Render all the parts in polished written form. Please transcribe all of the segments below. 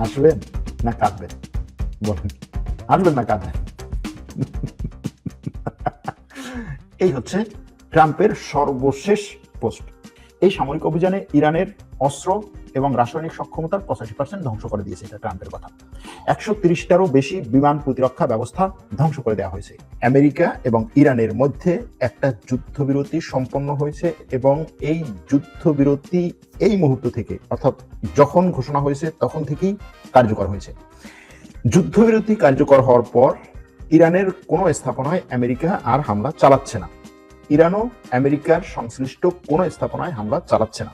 হাসবেন না কাঁদবেন? বলেন, হাসবেন না কাঁদবেন? এই হচ্ছে ট্রাম্পের সর্বশেষ পোস্ট। এই সামরিক অভিযানে ইরানের অস্ত্র এবং রাসায়নিক সক্ষমতার 85% ধ্বংস করে দিয়েছে, এটা ট্রাম্পের কথা। 130টারও বেশি বিমান প্রতিরক্ষা ব্যবস্থা ধ্বংস করে দেওয়া হয়েছে। আমেরিকা এবং ইরানের মধ্যে একটা যুদ্ধবিরতি সম্পন্ন হয়েছে এবং এই যুদ্ধবিরতি এই মুহূর্ত থেকে, অর্থাৎ যখন ঘোষণা হয়েছে তখন থেকেই কার্যকর হয়েছে। যুদ্ধবিরতি কার্যকর হওয়ার পর ইরানের কোনো স্থাপনায় আমেরিকা আর হামলা চালাচ্ছে না। ইরানও আমেরিকার সংশ্লিষ্ট কোনো স্থাপনায় হামলা চালাচ্ছে না।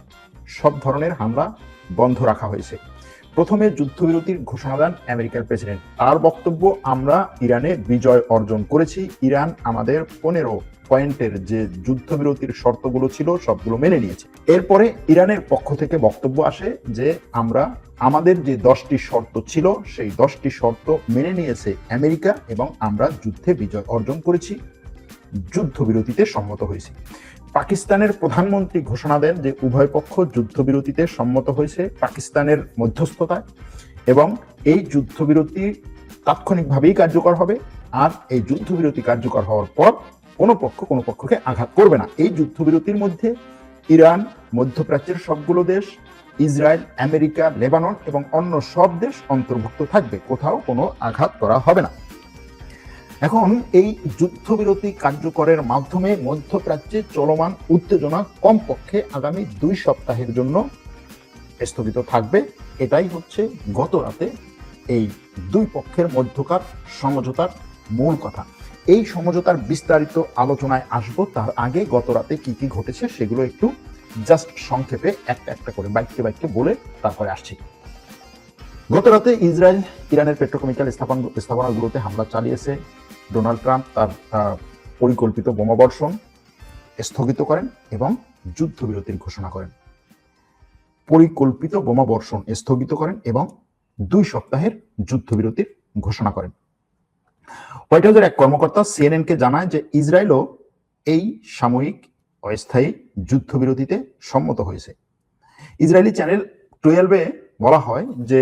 সব ধরনের হামলা বন্ধ রাখা হয়েছে। প্রথমে যুদ্ধবিরতির ঘোষণা দেন আমেরিকার প্রেসিডেন্ট। তার বক্তব্য, আমরা ইরানে বিজয় অর্জন করেছি। ইরান আমাদের 15 পয়েন্টের যে যুদ্ধবিরতির শর্তগুলো ছিল সবগুলো মেনে নিয়েছে। এরপরে ইরানের পক্ষ থেকে বক্তব্য আসে যে আমরা আমাদের যে 10টি শর্ত ছিল সেই 10টি শর্ত মেনে নিয়েছে আমেরিকা এবং আমরা যুদ্ধে বিজয় অর্জন করেছি, যুদ্ধবিরতিতে সম্মত হয়েছে। পাকিস্তানের প্রধানমন্ত্রী ঘোষণা দেন যে উভয় পক্ষ যুদ্ধবিরতিতে সম্মত হয়েছে পাকিস্তানের মধ্যস্থতায় এবং এই যুদ্ধবিরতি তাৎক্ষণিকভাবেই কার্যকর হবে। আর এই যুদ্ধবিরতি কার্যকর হওয়ার পর কোনো পক্ষ কোনো পক্ষকে আঘাত করবে না। এই যুদ্ধবিরতির মধ্যে ইরান, মধ্যপ্রাচ্যের সবগুলো দেশ, ইসরায়েল, আমেরিকা, লেবানন এবং অন্য সব দেশ অন্তর্ভুক্ত থাকবে। কোথাও কোনো আঘাত করা হবে না। এখন এই যুদ্ধবিরতি কার্যকরের মাধ্যমে মধ্যপ্রাচ্যে চলমান উত্তেজনা কমপক্ষে আগামী 2 সপ্তাহের জন্য স্থগিত থাকবে। এটাই হচ্ছে গত রাতে এই দুই পক্ষের মধ্যকার সমঝোতার মূল কথা। এই সমঝোতার বিস্তারিত আলোচনায় আসবো, তার আগে গত রাতে কি কি ঘটেছে সেগুলো একটু জাস্ট সংক্ষেপে একটা একটা করে বাক্যে বলে তারপরে আসছি। গত রাতে ইসরায়েল ইরানের পেট্রোকেমিক্যাল স্থাপনাগুলোতে হামলা চালিয়েছে। ডোনাল্ড ট্রাম্প তার পরিকল্পিত বোমাবর্ষণ স্থগিত করেন এবং যুদ্ধবিরতির ঘোষণা করেন। পরিকল্পিত বোমাবর্ষণ স্থগিত করেন এবং 2 সপ্তাহের যুদ্ধবিরতির ঘোষণা করেন। হোয়াইট হাউসের এক কর্মকর্তা সিএনএনকে জানায় যে ইসরায়েলও এই সাময়িক অস্থায়ী যুদ্ধবিরতিতে সম্মত হয়েছে। ইসরায়েলি চ্যানেল 12-এ বলা হয় যে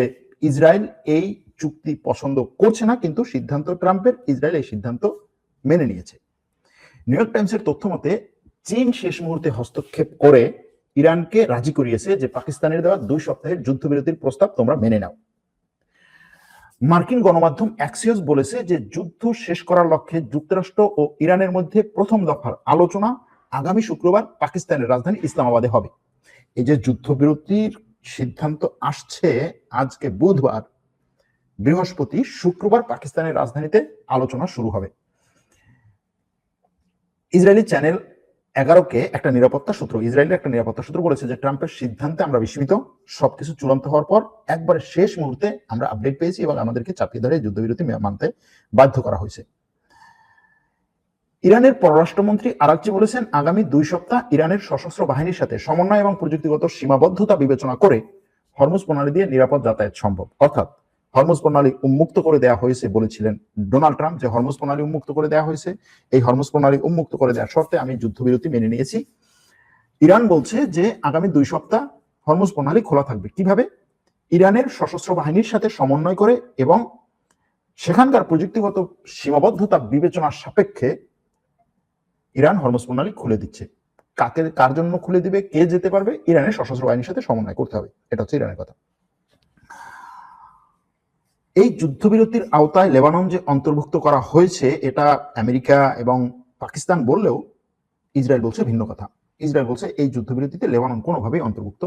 ইসরায়েল এই চুক্তি পছন্দ করছে না, কিন্তু সিদ্ধান্ত ট্রাম্পের, ইসরায়েল এই সিদ্ধান্ত মেনে নিয়েছে। নিউ ইয়র্ক টাইমসের তথ্য মতে চীন শেষ মুহূর্তে হস্তক্ষেপ করে ইরানকে রাজি করিয়েছে যে পাকিস্তানের দেওয়া 2 সপ্তাহের যুদ্ধবিরতির প্রস্তাব তোমরা মেনে নাও। মার্কিন গণমাধ্যম অ্যাক্সিওস বলেছে যে যুদ্ধ শেষ করার লক্ষ্যে যুক্তরাষ্ট্র ও ইরানের মধ্যে প্রথম দফার আলোচনা আগামী শুক্রবার পাকিস্তানের রাজধানী ইসলামাবাদে হবে। এই যে যুদ্ধবিরতির সিদ্ধান্ত আসছে আজকে বুধবার, বৃহস্পতি, শুক্রবার পাকিস্তানের রাজধানীতে আলোচনা শুরু হবে। ইসরায়েলি চ্যানেল 11-কে ইসরায়েলের একটা নিরাপত্তা সূত্র বলেছে যে ট্রাম্পের সিদ্ধান্তে আমরা বিস্মিত। সবকিছু চূড়ান্ত হওয়ার পর একবারে শেষ মুহূর্তে আমরা আপডেট পেয়েছি এবং আমাদেরকে চাপিয়ে ধরে যুদ্ধবিরতি মানতে বাধ্য করা হয়েছে। ইরানের পররাষ্ট্রমন্ত্রী আরাকচি বলেছেন, আগামী 2 সপ্তাহ ইরানের সশস্ত্র বাহিনীর সাথে সমন্বয় এবং প্রযুক্তিগত সীমাবদ্ধতা বিবেচনা করে হরমুজ প্রণালী দিয়ে নিরাপদ যাতায়াত সম্ভব। অর্থাৎ হরমুজ প্রণালী উন্মুক্ত করে দেওয়া হয়েছে বলেছিলেন ডোনাল্ড ট্রাম্প, যে হরমুজ প্রণালী উন্মুক্ত করে দেওয়া হয়েছে। এই হরমুজ প্রণালী উন্মুক্ত করে দেওয়ার শর্তে আমি যুদ্ধবিরতি মেনে নিয়েছি। ইরান বলছে যে আগামী 2 সপ্তাহ হরমুজ প্রণালী খোলা থাকবে। কিভাবে? ইরানের সশস্ত্র বাহিনীর সাথে সমন্বয় করে এবং সেখানকার প্রযুক্তিগত সীমাবদ্ধতা বিবেচনার সাপেক্ষে ইরান হরমুজ প্রণালী খুলে দিচ্ছে। কার জন্য খুলে দিবে, কে যেতে পারবে? ইরানের সশস্ত্র বাহিনীর সাথে সমন্বয় করতে হবে। এটা হচ্ছে ইরানের কথা। এই যুদ্ধবিরতির আওতায় লেবানন যে অন্তর্ভুক্ত করা হয়েছে, এটা আমেরিকা এবং পাকিস্তান বললেও ইসরায়েল বলছে ভিন্ন কথা। ইসরায়েল বলছে এই যুদ্ধবিরতিতে লেবানন কোনোভাবেই অন্তর্ভুক্ত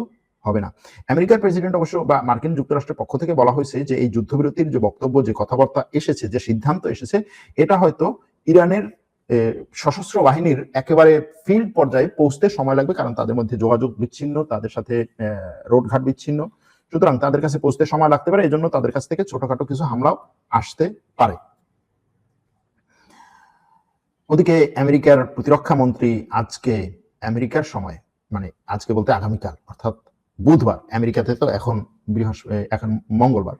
হবে না। আমেরিকার প্রেসিডেন্ট অবশ্য বা মার্কিন যুক্তরাষ্ট্রের পক্ষ থেকে বলা হয়েছে যে এই যুদ্ধবিরতির যে বক্তব্য, যে কথাবার্তা এসেছে, যে সিদ্ধান্ত এসেছে, এটা হয়তো ইরানের সশস্ত্র বাহিনীর একেবারে ফিল্ড পর্যায়ে পৌঁছতে সময় লাগবে, কারণ তাদের মধ্যে যোগাযোগ বিচ্ছিন্ন, তাদের সাথে রোডঘাট বিচ্ছিন্ন, সুতরাং তাদের কাছে পৌঁছতে সময় লাগতে পারে। এই জন্য তাদের কাছ থেকে ছোটখাটো কিছু হামলাও আসতে পারে। ওদিকে আমেরিকার প্রতিরক্ষা মন্ত্রী আজকে আমেরিকার সময়, মানে আজকে বলতে আগামীকাল অর্থাৎ বুধবার, আমেরিকাতে তো এখন এখন মঙ্গলবার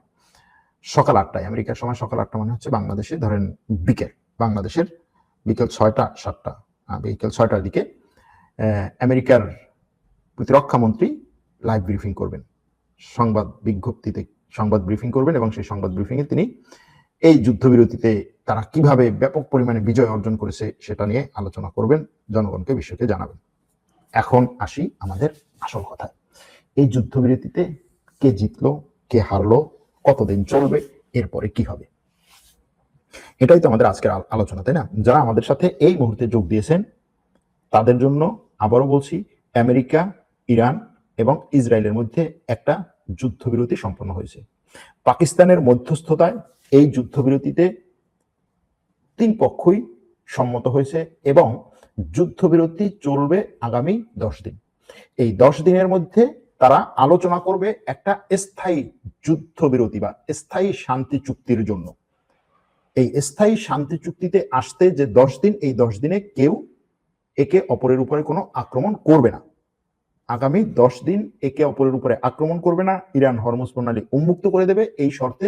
সকাল 8টায়, আমেরিকার সময় সকাল 8টা মানে হচ্ছে বাংলাদেশে ধরেন বিকেল, বাংলাদেশের বিকেল 6টা বিকেল 6টার দিকে আমেরিকার প্রতিরক্ষা মন্ত্রী লাইভ ব্রিফিং করবেন। সংবাদ বিজ্ঞপ্তিতে সংবাদ ব্রিফিং করবেন এবং সেই সংবাদ ব্রিফিংয়ে তিনি এই যুদ্ধবিরতিতে তারা কিভাবে ব্যাপক পরিমাণে বিজয় অর্জন করেছে সেটা নিয়ে আলোচনা করবেন, জনগণকে বিষয়টি জানাবেন। এখন আসি আমাদের আসল কথায়। এই যুদ্ধবিরতিতে কে জিতলো, কে হারলো, কতদিন চলবে, এরপরে কি হবে, এটাই তো আমাদের আজকের আলোচনা, তাই না? যারা আমাদের সাথে এই মুহূর্তে যোগ দিয়েছেন তাদের জন্য আবারও বলছি, আমেরিকা, ইরান এবং ইসরায়েলের মধ্যে একটা যুদ্ধবিরতি সম্পন্ন হয়েছে। পাকিস্তানের মধ্যস্থতায় এই যুদ্ধবিরতিতে 3 পক্ষই সম্মত হয়েছে এবং যুদ্ধবিরতি চলবে আগামী 10 দিন। এই 10 দিনের মধ্যে তারা আলোচনা করবে একটা স্থায়ী যুদ্ধবিরতি বা স্থায়ী শান্তি চুক্তির জন্য। এই স্থায়ী শান্তি চুক্তিতে আসতে যে 10 দিন, এই 10 দিনে কেউ একে অপরের উপরে কোনো আক্রমণ করবে না। আগামী 10 দিন একে অপরের উপরে আক্রমণ করবে না, ইরান হরমুজ প্রণালী উন্মুক্ত করে দেবে, এই শর্তে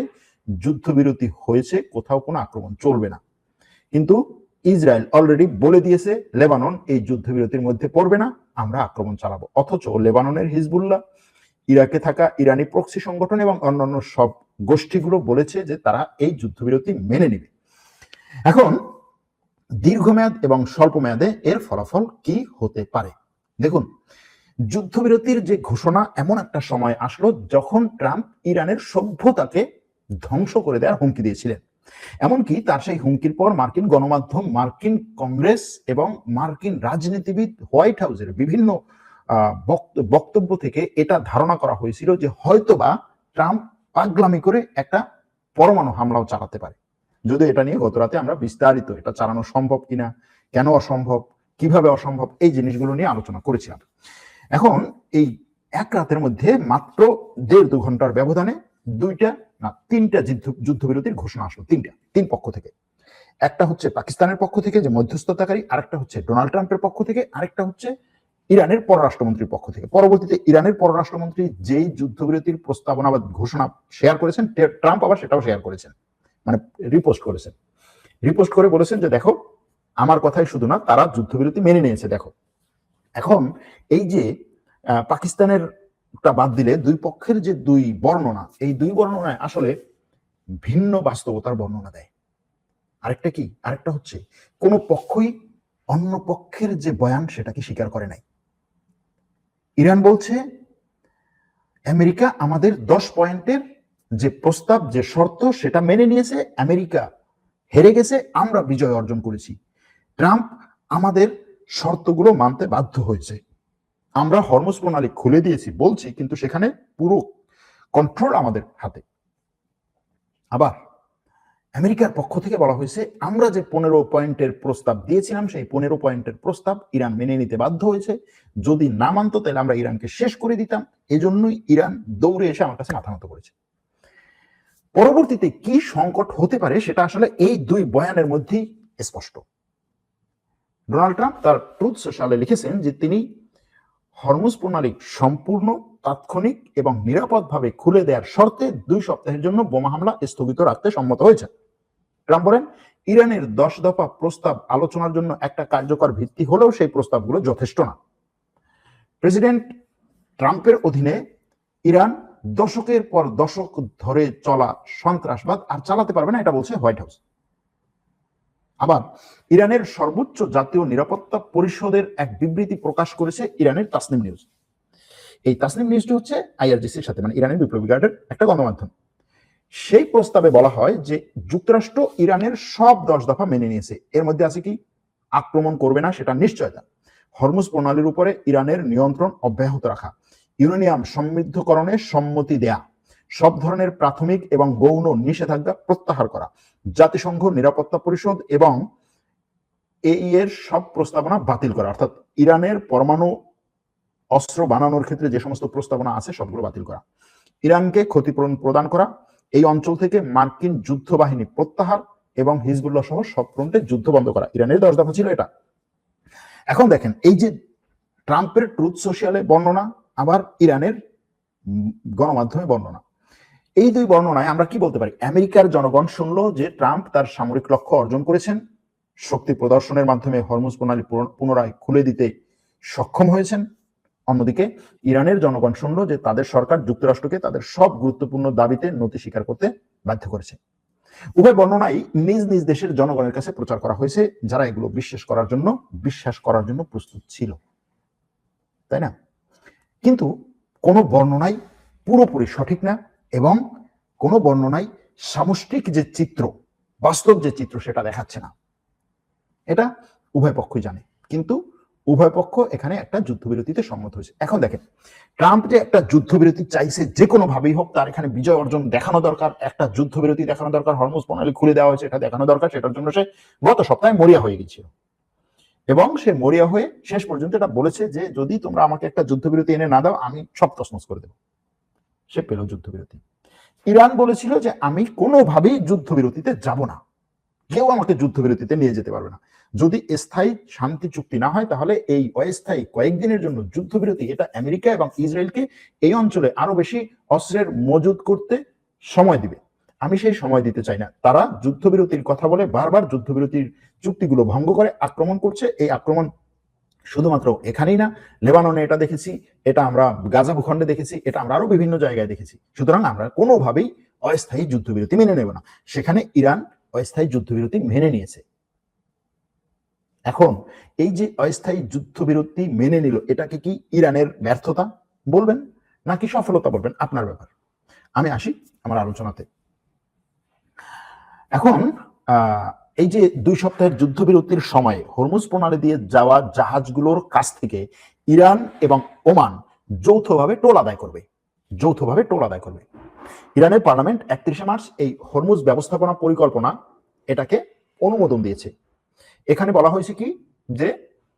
যুদ্ধবিরতি হয়েছে, কোথাও কোনো আক্রমণ চলবে না। কিন্তু ইসরায়েল অলরেডি বলে দিয়েছে লেবানন এই যুদ্ধবিরতির মধ্যে পড়বে না, আমরা আক্রমণ চালাবো। অথচ লেবাননের হিজবুল্লাহ, ইরাকে থাকা ইরানি প্রক্সি সংগঠন এবং অন্যান্য সব গোষ্ঠীগুলো বলেছে যে তারা এই যুদ্ধবিরতি মেনে নেবে। এখন দীর্ঘমেয়াদ এবং স্বল্প মেয়াদে এর ফলাফল কি হতে পারে? দেখুন, যুদ্ধবিরতির যে ঘোষণা এমন একটা সময় আসলো যখন ট্রাম্প ইরানের সভ্যতাকে ধ্বংস করে দেওয়ার হুমকি দিয়েছিলেন। এমনকি তার সেই হুমকির পর মার্কিন গণমাধ্যম, মার্কিন কংগ্রেস এবং মার্কিন রাজনীতিবিদ, হোয়াইট হাউসের বিভিন্ন বক্তব্য থেকে এটা ধারণা করা হয়েছিল যে হয়তোবা ট্রাম্প পাগলামি করে একটা পরমাণু হামলাও চালাতে পারে। যদিও এটা নিয়ে গত রাতে আমরা বিস্তারিত এটা চালানো সম্ভব কিনা, কেন অসম্ভব, কিভাবে অসম্ভব, এই জিনিসগুলো নিয়ে আলোচনা করেছিলাম। এখন এই এক রাতের মধ্যে মাত্র 1.5-2 ঘন্টার ব্যবধানে 3টা যুদ্ধবিরতির ঘোষণা আসলো। 3 পক্ষ থেকে। একটা হচ্ছে পাকিস্তানের পক্ষ থেকে যে মধ্যস্থতাকারী, আরেকটা হচ্ছে ডোনাল্ড ট্রাম্পের পক্ষ থেকে, আরেকটা হচ্ছে ইরানের পররাষ্ট্রমন্ত্রীর পক্ষ থেকে। পরবর্তীতে ইরানের পররাষ্ট্রমন্ত্রী যেই যুদ্ধবিরতির প্রস্তাবনা বা ঘোষণা শেয়ার করেছেন, ট্রাম্প আবার সেটাও শেয়ার করেছেন, মানে রিপোস্ট করেছেন। রিপোস্ট করে বলেছেন যে দেখো, আমার কথাই শুধু না, তারা যুদ্ধবিরতি মেনে নিয়েছে। দেখো, এখন এই যে পাকিস্তানের বাদ দিলে 2 পক্ষের যে 2 বর্ণনা, এই 2 বর্ণনায় আসলে ভিন্ন বাস্তবতার বর্ণনা দেয়। আরেকটা হচ্ছে কোন পক্ষই অন্য পক্ষের যে বয়ান সেটাকে স্বীকার করে নাই। ইরান বলছে আমেরিকা আমাদের 10 পয়েন্টের যে প্রস্তাব, যে শর্ত, সেটা মেনে নিয়েছে, আমেরিকা হেরে গেছে, আমরা বিজয় অর্জন করেছি। ট্রাম্প আমাদের শর্তগুলো মানতে বাধ্য হয়েছে, আমরা হরমুজ প্রণালী খুলে দিয়েছি বলছি, কিন্তু সেখানে পুরো কন্ট্রোল আমাদের হাতে। আবার আমেরিকার পক্ষ থেকে বলা হয়েছে আমরা যে 15 পয়েন্টের প্রস্তাব দিয়েছিলাম, সেই 15 পয়েন্টের প্রস্তাব ইরান মেনে নিতে বাধ্য হয়েছে, যদি না মানতো তাহলে আমরা ইরানকে শেষ করে দিতাম, এজন্যই ইরান দৌড়ে এসে আমার কাছে মাথা নত করেছে। পরবর্তীতে কি সংকট হতে পারে সেটা আসলে এই 2 বয়ানের মধ্যেই স্পষ্ট। ডোনাল্ড ট্রাম্প তার ট্রুথ সোশ্যালে লিখেছেন যে তিনি হরমুজ প্রণালী সম্পূর্ণ, তাৎক্ষণিক এবং নিরাপদভাবে খুলে দেওয়ার শর্তে 2 সপ্তাহের জন্য বোমা হামলা স্থগিত রাখতে সম্মত হয়েছে। ট্রাম্প বলেন ইরানের 10 দফা প্রস্তাব আলোচনার জন্য একটা কার্যকর ভিত্তি হলেও সেই প্রস্তাবগুলো যথেষ্ট না। প্রেসিডেন্ট ট্রাম্পের অধীনে ইরান দশকের পর দশক ধরে চলা সন্ত্রাসবাদ আর চালাতে পারবে না, এটা বলছে হোয়াইট হাউস। আবার ইরানের সর্বোচ্চ জাতীয় নিরাপত্তা পরিষদের এক বিবৃতি প্রকাশ করেছে ইরানের তাসনিম নিউজ। এই তাসনিম নিউজটি হচ্ছে আইআরজিসির সাথে, মানে ইরানের বিপ্লবী গার্ডের একটা গণমাধ্যম। সেই প্রস্তাবে বলা হয় যে যুক্তরাষ্ট্র ইরানের সব 10 দফা মেনে নিয়েছে। এর মধ্যে আছে কি? আক্রমণ করবে না সেটা নিশ্চয়তা, হরমুজ প্রণালীর উপরে ইরানের নিয়ন্ত্রণ অব্যাহত রাখা, ইউরেনিয়াম সমৃদ্ধকরণে সম্মতি দেয়া, সব ধরনের প্রাথমিক এবং গৌণ নিষেধাজ্ঞা প্রত্যাহার করা, জাতিসংঘ নিরাপত্তা পরিষদ এবং এই এর সব প্রস্তাবনা বাতিল করা, অর্থাৎ ইরানের পরমাণু অস্ত্র বানানোর ক্ষেত্রে যে সমস্ত প্রস্তাবনা আছে সবগুলো বাতিল করা, ইরানকে ক্ষতিপূরণ প্রদান করা, এই অঞ্চল থেকে মার্কিন যুদ্ধ বাহিনী প্রত্যাহার এবং হিজবুল্লাহ সহ সব ফ্রন্টে যুদ্ধ বন্ধ করা। ইরানের 10 দফা ছিল এটা। এখন দেখেন, এই যে ট্রাম্পের ট্রুথ সোশ্যালে বর্ণনা, আবার ইরানের গণমাধ্যমে বর্ণনা, এই 2 বর্ণনায় আমরা কি বলতে পারি? আমেরিকার জনগণ শুনলো যে ট্রাম্প তার সামরিক লক্ষ্য অর্জন করেছেন, শক্তি প্রদর্শনের মাধ্যমে হরমুজ প্রণালী পুনরায় খুলে দিতে সক্ষম হয়েছেন, অন্যদিকে ইরানের জনগণ শুনল যে তাদের সরকার যুক্তরাষ্ট্রকে তাদের সব গুরুত্বপূর্ণ দাবিতে নতি স্বীকার করতে বাধ্য করেছে। উভয় বর্ণনাই নিজ নিজ দেশের জনগণের কাছে প্রচার করা হয়েছে, যারা এগুলো বিশ্বাস করার জন্য প্রস্তুত ছিল, তাই না? কিন্তু কোনো বর্ণনাই পুরোপুরি সঠিক না, এবং কোনো বর্ণনাই সামষ্টিক যে চিত্র, বাস্তব যে চিত্র সেটা দেখাচ্ছে না। এটা উভয় পক্ষই জানে, কিন্তু উভয় পক্ষ এখানে একটা যুদ্ধবিরতিতে সম্মত হয়েছে। এখন দেখেন, ট্রাম্প যে একটা যুদ্ধবিরতি চাইছে, যে কোনো ভাবেই হোক তার এখানে বিজয় অর্জন দেখানো দরকার, একটা যুদ্ধবিরতি দেখানো দরকার, হরমুজ প্রণালী খুলে দেওয়া হয়েছে এটা দেখানো দরকার। সেটার জন্য সে গত সপ্তাহে মরিয়া হয়ে গেছিল, এবং সে মরিয়া হয়ে শেষ পর্যন্ত এটা বলেছে যে যদি তোমরা আমাকে একটা যুদ্ধবিরতি এনে না দাও আমি সব তছনছ করে দেবো। সে পেল যুদ্ধবিরতি। ইরান বলেছিল যে আমি কোনোভাবেই যুদ্ধবিরতিতে যাব না, কেউ আমাকে যুদ্ধবিরতিতে নিয়ে যেতে পারবে না। যদি স্থায়ী শান্তি চুক্তি না হয় তাহলে এই অস্থায়ী কয়েকদিনের জন্য যুদ্ধবিরতি এটা আমেরিকা এবং ইসরায়েলকে এই অঞ্চলে আরো বেশি অস্ত্রের মজুদ করতে সময় দিবে। আমি সেই সময় দিতে চাই না। তারা যুদ্ধবিরতির কথা বলে বারবার যুদ্ধবিরতির চুক্তিগুলো ভঙ্গ করে আক্রমণ করছে। এই আক্রমণ শুধুমাত্র এখানেই না, লেবাননে এটা দেখেছি, এটা আমরা গাজা ভূখণ্ডে দেখেছি, এটা আমরা আরো বিভিন্ন জায়গায় দেখেছি। সুতরাং আমরা কোনোভাবেই অস্থায়ী যুদ্ধবিরতি মেনে নেব না। সেখানে ইরান অস্থায়ী যুদ্ধবিরতি মেনে নিয়েছে। এখন এই যে অস্থায়ী যুদ্ধবিরতি মেনে নিল, এটাকে কি ইরানের ব্যর্থতা বলবেন নাকি সফলতা বলবেন? আপনার ব্যাপার। আমি আসি আমার আলোচনাতে। এখন এই যে 2 সপ্তাহের যুদ্ধবিরতির সময় হরমুজ প্রণালী দিয়ে যাওয়া জাহাজগুলোর কাছ থেকে ইরান এবং ওমান যৌথভাবে টোল আদায় করবে। ইরানের পার্লামেন্ট 31 মার্চ এই হরমুজ ব্যবস্থাপনা পরিকল্পনা এটাকে অনুমোদন দিয়েছে। এখানে বলা হয়েছে কি যে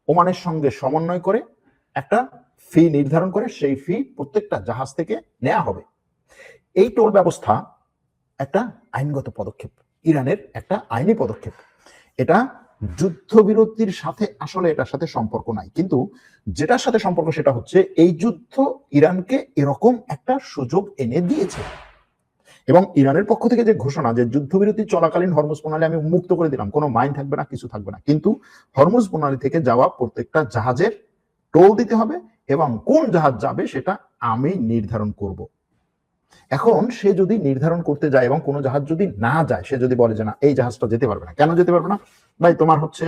ওমানের সঙ্গে সমন্বয় করে একটা ফি নির্ধারণ করে সেই ফি প্রত্যেকটা জাহাজ থেকে নেওয়া হবে। এই টোল ব্যবস্থা একটা আইনগত পদক্ষেপ, ইরানের একটা আইনি পদক্ষেপ। এটা যুদ্ধবিরতির সাথে আসলে এটার সাথে সম্পর্ক নাই, কিন্তু যেটার সাথে সম্পর্ক সেটা হচ্ছে এই যুদ্ধ ইরানকে এরকম একটা সুযোগ এনে দিয়েছে। এবং ইরানের পক্ষ থেকে যে ঘোষণা যে যুদ্ধবিরতি চলাকালীন হরমুজ প্রণালী আমি উন্মুক্ত করে দিলাম, কোনো মাইন থাকবে না, কিছু থাকবে না, কিন্তু হরমুজ প্রণালী থেকে যাওয়া প্রত্যেকটা জাহাজের টোল দিতে হবে এবং কোন জাহাজ যাবে সেটা আমি নির্ধারণ করব। এখন সে যদি নির্ধারণ করতে যায় এবং কোনো জাহাজ যদি না যায়, সে যদি বলে যে না এই জাহাজটা যেতে পারবে না, কেন যেতে পারবে না? ভাই তোমার হচ্ছে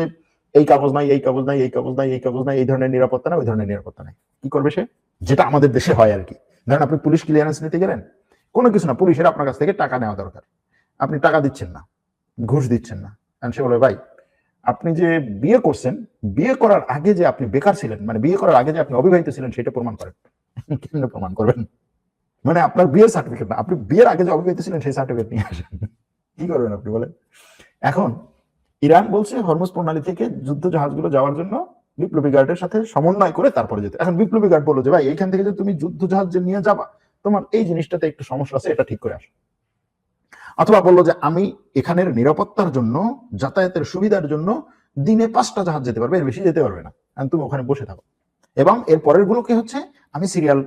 এই কাগজ নাই, এই কাগজ নাই, এই কাগজ নাই, এই কাগজ নাই, এই ধরনের নিরাপত্তা না, ওই ধরনের নিরাপত্তা নাই। কি করবে সে? যেটা আমাদের দেশে হয় আর কি। ধরেন আপনি পুলিশ ক্লিয়ারেন্স নিতে গেলেন, কোনো কিছু না, পুলিশের আপনার কাছ থেকে টাকা নেওয়া দরকার, আপনি টাকা দিচ্ছেন না, ঘুষ দিচ্ছেন না, সে বলে ভাই আপনি যে বিয়ে করছেন, বিয়ে করার আগে যে আপনি বেকার ছিলেন, মানে বিয়ে করার আগে যে আপনি অবিবাহিত ছিলেন সেটা প্রমাণ করেন। কেমনে প্রমাণ করবেন? মানে আপনার বিয়ের সার্টিফিকেট না, আপনি বিয়ের আগে যে অবিবাহিত ছিলেন সেই সার্টিফিকেট নিয়ে আসেন। কি করবেন আপনি বলেন? এখন ইরান বলছে হরমুজ প্রণালী থেকে যুদ্ধ জাহাজগুলো যাওয়ার জন্য বিপ্লবী গার্ডের সাথে সমন্বয় করে তারপরে যেতে। এখন বিপ্লবী গার্ড বললো যে ভাই এইখান থেকে যে তুমি যুদ্ধ জাহাজ যে নিয়ে যাবা, তোমার এই জিনিসটাতে একটু সমস্যা আছে, এটা ঠিক করে আসো। অথবা বললো যে আমি এখানের নিরাপত্তার জন্য, যাতায়াতের সুবিধার জন্য দিনে 5টা জাহাজ যেতে পারবে, এর বেশি যেতে পারবে না, তুমি ওখানে বসে থাকো। এবং এর পরের গুলোকে হচ্ছে আমি সিরিয়াল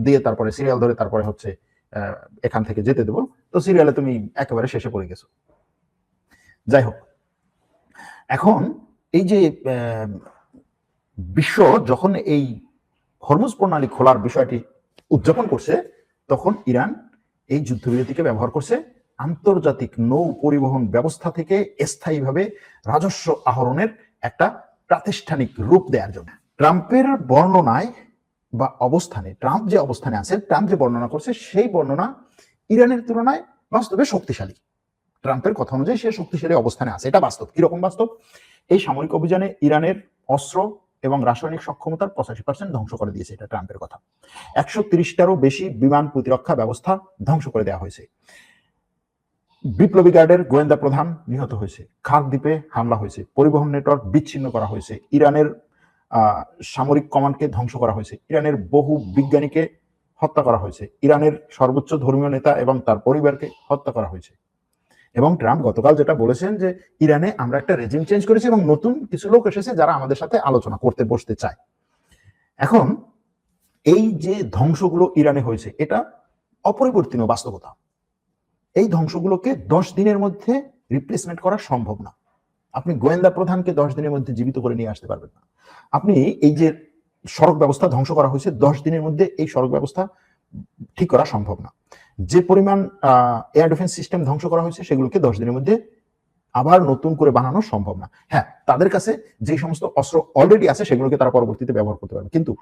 দিয়ে তারপরে সিরিয়াল ধরে তারপরে হচ্ছে এখান থেকে যেতে দেবো, তো সিরিয়ালে তুমি একেবারে শেষে পড়ে গেছো। যাই হোক, এখন এই যে বিশ্ব যখন এই হরমুজ প্রণালী খোলার বিষয়টি উদযাপন করছে, তখন ইরান এই যুদ্ধবিরতিকে ব্যবহার করছে আন্তর্জাতিক নৌ পরিবহন ব্যবস্থা থেকে স্থায়ীভাবে রাজস্ব আহরণের একটা প্রাতিষ্ঠানিক রূপ দেওয়ার জন্য। ট্রাম্পের বর্ণনায় বা অবস্থানে, ট্রাম্প যে অবস্থানে আছে, ট্রাম্প যে বর্ণনা করছে সেই বর্ণনা ইরানের তুলনায় বাস্তবে শক্তিশালী। ট্রাম্পের কথা অনুযায়ী সে শক্তিশালী অবস্থানে আছে, এটা বাস্তব। কিরকম বাস্তব? এই সামরিক অভিযানে ইরানের অস্ত্র এবং রাসায়নিক সক্ষমতার 85% ধ্বংস করে দিয়েছে, এটা ট্রাম্পের কথা। 130টারও বেশি বিমান প্রতিরক্ষা ব্যবস্থা ধ্বংস করে দেওয়া হয়েছে। বিপ্লবী গার্ডের গোয়েন্দা প্রধান নিহত হয়েছে, খার দ্বীপে হামলা হয়েছে, পরিবহন নেটওয়ার্ক বিচ্ছিন্ন করা হয়েছে, ইরানের সামরিক কমান্ডকে ধ্বংস করা হয়েছে, ইরানের বহু বিজ্ঞানীকে হত্যা করা হয়েছে, ইরানের সর্বোচ্চ ধর্মীয় নেতা এবং তার পরিবারকে হত্যা করা হয়েছে। এবং ট্রাম্প গতকাল যেটা বলেছেন যে ইরানে আমরা একটা রেজিম চেঞ্জ করেছি এবং নতুন কিছু লোক এসেছে যারা আমাদের সাথে আলোচনা করতে বসতে চায়। এখন এই যে ধ্বংসগুলো ইরানে হয়েছে এটা অপরিবর্তনীয় বাস্তবতা। এই ধ্বংসগুলোকে 10 দিনের মধ্যে রিপ্লেসমেন্ট করা সম্ভব না। আপনি গোয়েন্দা প্রধানকে 10 দিনের মধ্যে জীবিত করে নিয়ে আসতে পারবেন না। আপনি এই যে সড়ক ব্যবস্থা ধ্বংস করা হয়েছে, 10 দিনের মধ্যে এই সড়ক ব্যবস্থা ঠিক করা সম্ভব না। যে পরিমাণ এয়ার ডিফেন্স সিস্টেম ধ্বংস করা হয়েছে সেগুলোকে 10 দিনের মধ্যে আবার নতুন করে বানানো সম্ভব না। হ্যাঁ, তাদের কাছে যে সমস্ত অস্ত্র অলরেডি আছে সেগুলোকে তারা পরবর্তীতে ব্যবহার করতে পারবে, কিন্তু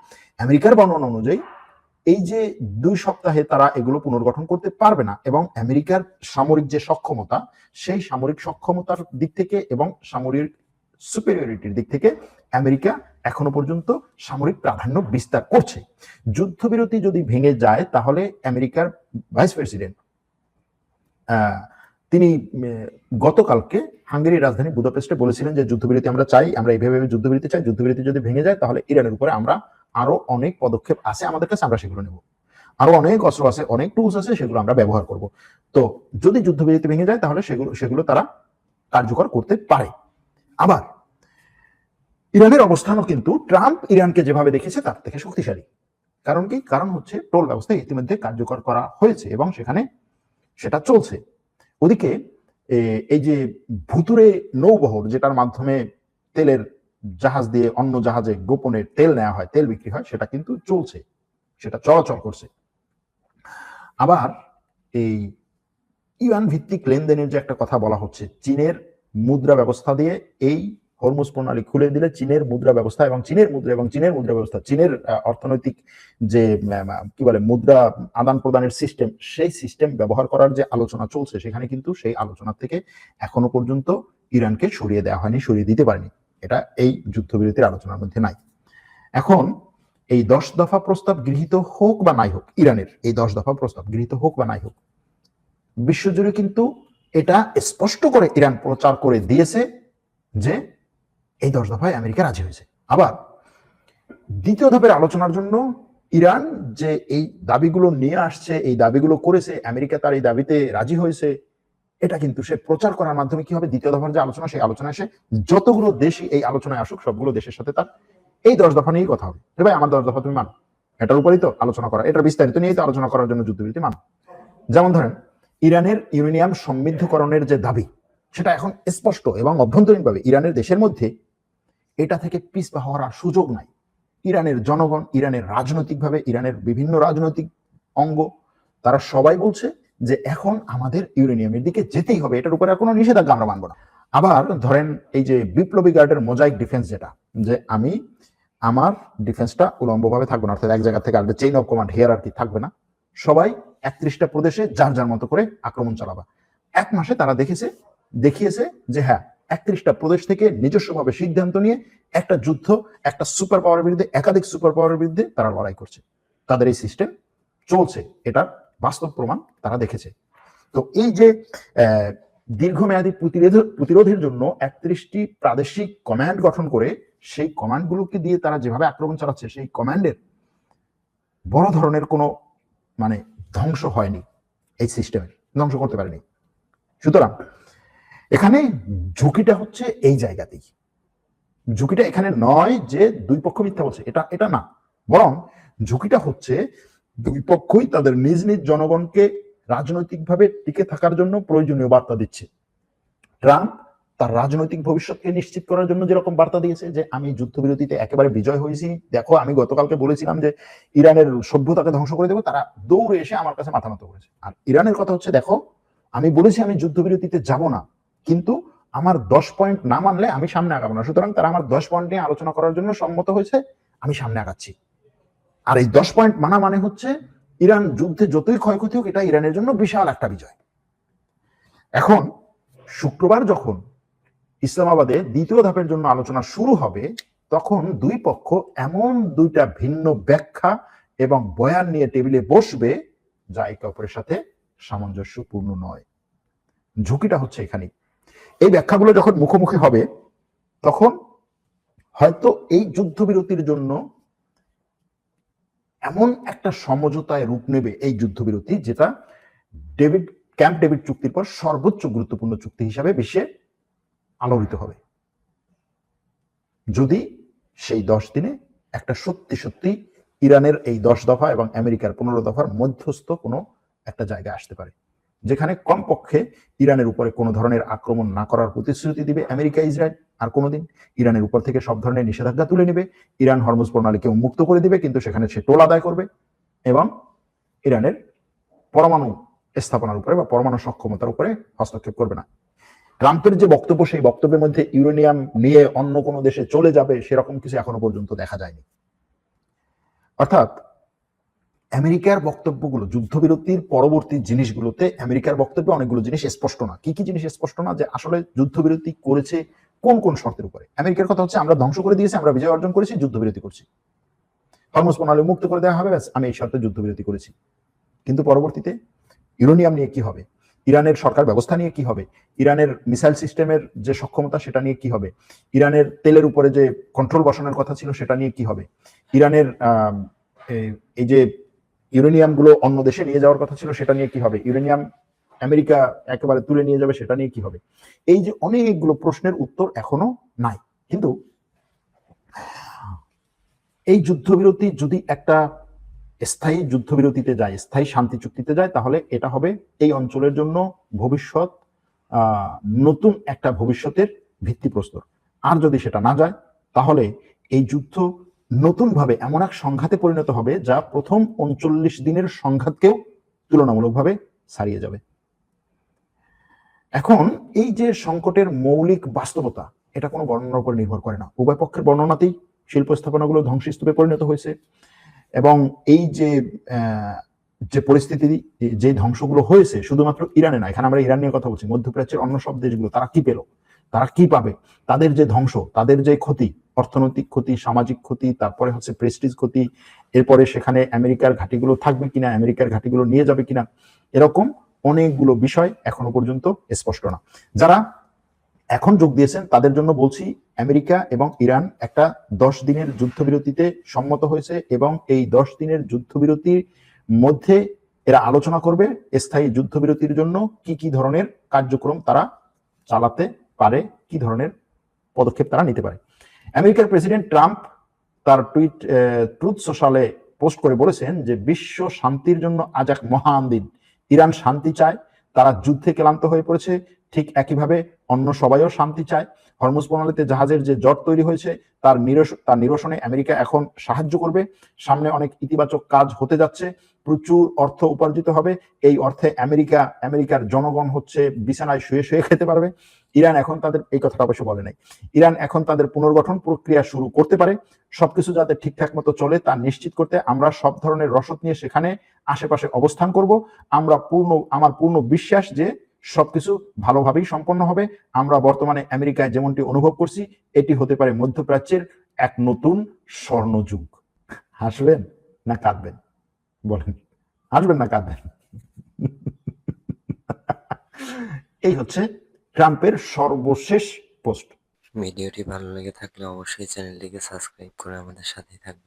আমেরিকার বর্ণনা অনুযায়ী এই যে 2 সপ্তাহে তারা এগুলো পুনর্গঠন করতে পারবে না, এবং আমেরিকার সামরিক যে সক্ষমতা, সেই সামরিক সক্ষমতার দিক থেকে এবং সামরিক সুপেরিয়রিটির দিক থেকে আমেরিকা এখনো পর্যন্ত সামরিক প্রাধান্য বিস্তার করছে। যুদ্ধবিরতি যদি ভেঙে যায় তাহলে আমেরিকার ভাইস প্রেসিডেন্ট তিনি গতকালকে হাঙ্গেরির রাজধানী বুদাপেস্টে বলেছিলেন যে যুদ্ধবিরতি আমরা চাই, আমরা এইভাবে যুদ্ধবিরতি চাই, যুদ্ধবিরতি যদি ভেঙে যায় তাহলে ইরানের উপরে আমরা আরো অনেক পদক্ষেপ আছে আমাদের কাছে, আমরা সেগুলো নেব, আরো অনেক অস্ত্র আছে, অনেক টুলস আছে, সেগুলো আমরা ব্যবহার করব। তো যদি যুদ্ধবিরতি ভেঙে যায় তাহলে সেগুলো তারা কার্যকর করতে পারে। আবার ইরানের অবস্থানও কিন্তু ট্রাম্প ইরানকে যেভাবে দেখেছে তার থেকে শক্তিশালী। কারণ কি? কারণ হচ্ছে টোল ব্যবস্থা ইতিমধ্যে কার্যকর করা হয়েছে এবং সেখানে সেটা চলছে। ওদিকে এই যে ভুতুরে নৌবহর, যেটার মাধ্যমে তেলের জাহাজ দিয়ে অন্য জাহাজে গোপনে তেল নেওয়া হয়, তেল বিক্রি হয়, সেটা কিন্তু চলছে, সেটা চলাচল করছে। আবার এই ইরান ভিত্তিক লেনদেনের যে একটা কথা বলা হচ্ছে, চীনের মুদ্রা ব্যবস্থা দিয়ে এই হরমুজ প্রণালী খুলে দিলে চীনের মুদ্রা ব্যবস্থা এবং চীনের মুদ্রা ব্যবস্থা, চীনের অর্থনৈতিক যে কি বলে মুদ্রা আদান প্রদানের সিস্টেম, সেই সিস্টেম ব্যবহার করার যে আলোচনা চলছে, সেখানে কিন্তু সেই আলোচনা থেকে এখনো পর্যন্ত ইরানকে সরিয়ে দেওয়া হয়নি, সরিয়ে দিতে পারেনি। এটা এই যুদ্ধবিরতির আলোচনার মধ্যে নাই। এখন এই 10 দফা প্রস্তাব গৃহীত হোক বা নাই হোক, ইরানের এই 10 দফা প্রস্তাব গৃহীত হোক বা নাই হোক, বিশ্বজুড়ে কিন্তু এটা স্পষ্ট করে ইরান প্রচার করে দিয়েছে যে এই 10 দফায় আমেরিকা রাজি হয়েছে। আবার দ্বিতীয় ধাপের আলোচনার জন্য ইরান যে এই দাবিগুলো নিয়ে আসছে, এই দাবিগুলো করেছে, আমেরিকা তার এই দাবিতে রাজি হয়েছে, এটা কিন্তু সে প্রচার করার মাধ্যমে কি হবে, দ্বিতীয় দফার যে আলোচনা, সেই আলোচনায় এসে যতগুলো দেশই এই আলোচনায় আসুক, সবগুলো দেশের সাথে তার এই 10 দফা নিয়েই কথা হবে। ভাই আমার 10 দফা তুমি মানো, এটার উপরই তো আলোচনা করা, এটার বিস্তারিত নিয়েই তো আলোচনা করার জন্য যুদ্ধবিরতি মানো। যেমন ধরেন ইরানের ইউরেনিয়াম সমৃদ্ধকরণের যে দাবি, সেটা এখন স্পষ্ট এবং অভ্যন্তরীণভাবে ইরানের দেশের মধ্যে এটা থেকে পিছপা হওয়ার আর সুযোগ নাই। ইরানের জনগণ, ইরানের রাজনৈতিকভাবে, ইরানের বিভিন্ন রাজনৈতিক অঙ্গ, তারা সবাই বলছে যে এখন আমাদের ইউরেনিয়ামের দিকে যেতেই হবে, এটার উপরে কোনো নিষেধাজ্ঞা আমরা মানব না। আবার ধরেন এই যে বিপ্লবী গার্ডের মোজাইক ডিফেন্স, যেটা যে আমি আমার ডিফেন্সটা উলম্বভাবে থাকবে না, অর্থাৎ এক জায়গা থেকে চেইন অফ কমান্ড হিয়ারার্কি থাকবে না, সবাই 31টা প্রদেশে যার যার মতো করে আক্রমণ চালাবা। 1 মাসে তারা দেখিয়েছে যে হ্যাঁ, 31টা প্রদেশ থেকে নিজস্বভাবে সিদ্ধান্ত নিয়ে একটা যুদ্ধ, একটা সুপার পাওয়ারের বিরুদ্ধে, একাধিক সুপার পাওয়ারের বিরুদ্ধে তারা লড়াই করছে। তাদের এই সিস্টেম চলছে, এটার বাস্তব প্রমাণ তারা দেখেছে। তো এই যে দীর্ঘমেয়াদী প্রতিরোধের জন্য 31টি প্রাদেশিক কমান্ড গঠন করে সেই কমান্ডগুলোকে দিয়ে তারা যেভাবে আক্রমণ চালাচ্ছে, সেই কমান্ডের বড় ধরনের কোনো ধ্বংস হয়নি, এই সিস্টেমের ধ্বংস করতে পারেনি। সুতরাং এখানে ঝুঁকিটা হচ্ছে এই জায়গাতেই, ঝুঁকিটা এখানে নয় যে দুই পক্ষ মিথ্যা বলছে, এটা না, বরং ঝুঁকিটা হচ্ছে দুই পক্ষই তাদের নিজ নিজ জনগণকে রাজনৈতিকভাবে টিকে থাকার জন্য প্রয়োজনীয় বার্তা দিচ্ছে। ট্রাম্প তার রাজনৈতিক ভবিষ্যৎকে নিশ্চিত করার জন্য যেরকম বার্তা দিয়েছে যে আমি যুদ্ধবিরতিতে একেবারে বিজয় হয়েছি, দেখো আমি গতকালকে বলেছিলাম যে ইরানের সভ্যতাকে ধ্বংস করে দেবো, তারা দৌড়ে এসে আমার কাছে মাথা নত করেছে। আর ইরানের কথা হচ্ছে দেখো আমি বলেছি আমি যুদ্ধবিরতিতে যাব না, কিন্তু আমার 10 পয়েন্ট না মানলে আমি সামনে আগাবো না। সুতরাং তারা আমার 10 পয়েন্ট নিয়ে আলোচনা করার জন্য সম্মত হয়েছে, আমি সামনে আগাচ্ছি। আর এই 10 পয়েন্ট মানা মানে হচ্ছে ইরান যুদ্ধে যতই ক্ষয়ক্ষতি হোক, এটা ইরানের জন্য বিশাল একটা বিজয়। এখন শুক্রবার যখন ইসলামাবাদে দ্বিতীয় ধাপের জন্য আলোচনা শুরু হবে, তখন দুই পক্ষ এমন দুইটা ভিন্ন ব্যাখ্যা এবং বয়ান নিয়ে টেবিলে বসবে যা একে অপরের সাথে সামঞ্জস্যপূর্ণ নয়। ঝুঁকিটা হচ্ছে এখানে। এই ব্যাখ্যাগুলো যখন মুখোমুখি হবে, তখন হয়তো এই যুদ্ধবিরতির জন্য এমন একটা সমঝোতায় রূপ নেবে এই যুদ্ধবিরতি, যেটা ক্যাম্প ডেভিড চুক্তির পর সর্বোচ্চ গুরুত্বপূর্ণ চুক্তি হিসাবে বিশ্বে আলোড়িত হবে, যদি সেই 10 দিনে একটা সত্যি ইরানের এই 10 দফা এবং আমেরিকার 15 দফার মধ্যস্থ কোনো একটা জায়গায় আসতে পারে। যেখানে কমপক্ষে ইরানের উপরে কোনো ধরনের আক্রমণ না করার প্রতিশ্রুতি দিবে আমেরিকা ইসরায়েল আর কোনোদিন, ইরানের উপর থেকে সব ধরনের নিষেধাজ্ঞা তুলে নেবে, ইরান হরমুজ প্রণালীকে উন্মুক্ত করে দিবে, কিন্তু সেখানে সে টোল আদায় করবে এবং ইরানের পরমাণু স্থাপনার উপরে বা পরমাণু সক্ষমতার উপরে হস্তক্ষেপ করবে না। ট্রাম্পের যে বক্তব্য, সেই বক্তব্যের মধ্যে ইউরেনিয়াম নিয়ে অন্য কোনো দেশে চলে যাবে সেরকম কিছু এখনো পর্যন্ত দেখা যায়নি। অর্থাৎ আমেরিকার বক্তব্যগুলো, যুদ্ধবিরতির পরবর্তী জিনিসগুলোতে আমেরিকার বক্তব্যে অনেকগুলো জিনিস স্পষ্ট না। কি কি জিনিস স্পষ্ট না? যে আসলে যুদ্ধবিরতি করেছে কোন কোন শর্তের উপরে। আমেরিকার কথা হচ্ছে আমরা ধ্বংস করে দিয়েছি, আমরা বিজয় অর্জন করেছি, যুদ্ধবিরতি করছি, হরমুজ প্রণালী মুক্ত করে দেওয়া হবে, আমি এই শর্তে যুদ্ধবিরতি করেছি। কিন্তু পরবর্তীতে ইউরেনিয়াম নিয়ে কি হবে, ইরানের সরকার ব্যবস্থা নিয়ে কি হবে, ইরানের মিসাইল সিস্টেমের যে সক্ষমতা সেটা নিয়ে কি হবে, ইরানের তেলের উপরে যে কন্ট্রোল বসানোর কথা ছিল সেটা নিয়ে কি হবে, ইরানের এই যে ইউরেনিয়াম গুলো অন্য দেশে নিয়ে যাওয়ার কথা ছিল সেটা নিয়ে কি হবে, ইউরেনিয়াম আমেরিকা একেবারে তুলে নিয়ে যাবে সেটা নিয়ে কি হবে। এই যে অনেকগুলো প্রশ্নের উত্তর এখনো নাই। কিন্তু এই যুদ্ধবিরতি যদি একটা স্থায়ী যুদ্ধবিরতিতে যায়, স্থায়ী শান্তি চুক্তিতে যায়, তাহলে এটা হবে এই অঞ্চলের জন্য ভবিষ্যৎ নতুন একটা ভবিষ্যতের ভিত্তিপ্রস্তর। আর যদি সেটা না যায়, তাহলে এই যুদ্ধ নতুনভাবে এমন এক সংঘাতে পরিণত হবে যা প্রথম 39 দিনের সংঘাতকেও তুলনামূলকভাবে ছাড়িয়ে যাবে। এখন এই যে সংকটের মৌলিক বাস্তবতা, এটা কোনো বর্ণনার উপর নির্ভর করে না। উভয় পক্ষের বর্ণনাতেই শিল্প স্থাপনাগুলো ধ্বংসস্তূপে পরিণত হয়েছে এবং এই যে পরিস্থিতি, যে ধ্বংসগুলো হয়েছে শুধুমাত্র ইরানে না, এখানে আমরা ইরান নিয়ে কথা বলছি, মধ্যপ্রাচ্যের অন্য সব দেশগুলো তারা কি পেল, তারা কি পাবে, তাদের যে ধ্বংস, তাদের যে ক্ষতি, অর্থনৈতিক ক্ষতি, সামাজিক ক্ষতি, তারপরে হচ্ছে প্রেস্টিজ ক্ষতি, এরপরে সেখানে আমেরিকার ঘাঁটিগুলো থাকবে কিনা, আমেরিকার ঘাঁটিগুলো নিয়ে যাবে কিনা, এরকম অনেকগুলো বিষয় এখনো পর্যন্ত স্পষ্ট না। যারা এখন যোগ দিয়েছেন তাদের জন্য বলছি, আমেরিকা এবং ইরান একটা 10 দিনের যুদ্ধবিরতিতে সম্মত হয়েছে এবং এই 10 দিনের যুদ্ধবিরতির মধ্যে এরা আলোচনা করবে স্থায়ী যুদ্ধবিরতির জন্য কি কি ধরনের কার্যক্রম তারা চালাতে পারে, কি ধরনের পদক্ষেপ তারা নিতে পারে। আমেরিকার প্রেসিডেন্ট ট্রাম্প তার ট্রুথ সোশ্যালে পোস্ট করে বলেছেন যে বিশ্ব শান্তির জন্য আজ এক মহান দিন। ইরান শান্তি চায়, তারা যুদ্ধে ক্লান্ত হয়ে পড়েছে, ঠিক একইভাবে অন্য সবাইও শান্তি চায়। হরমুজ প্রণালীতে জাহাজের যে জট তৈরি হয়েছে তার নিরসনে আমেরিকা এখন সাহায্য করবে। সামনে অনেক ইতিবাচক কাজ হতে যাচ্ছে, প্রচুর অর্থ উপার্জিত হবে। এই অর্থে আমেরিকার জনগণ হচ্ছে বিছানায় শুয়ে শুয়ে খেতে পারবে। ইরান এখন তাদের, এই কথাটা অবশ্য বলে নাই, ইরান এখন তাদের পুনর্গঠন প্রক্রিয়া শুরু করতে পারে। সবকিছু যাতে ঠিকঠাক মতো চলে তা নিশ্চিত করতে আমরা সব ধরনের রসদ নিয়ে সেখানে আশেপাশে অবস্থান করব। আমার পূর্ণ বিশ্বাস যে সবকিছু ভালোভাবেই সম্পন্ন হবে। আমরা বর্তমানে আমেরিকায় যেমনটি অনুভব করছি, এটি হতে পারে মধ্যপ্রাচ্যের এক নতুন স্বর্ণযুগ। হাসবেন না কাঁদবেন বলেন? হাসবেন না কাঁদবেন? এই হচ্ছে ট্রাম্পের সর্বশেষ পোস্ট। ভিডিওটি ভালো লেগে থাকলে অবশ্যই চ্যানেলটিকে সাবস্ক্রাইব করে আমাদের সাথেই থাকবেন।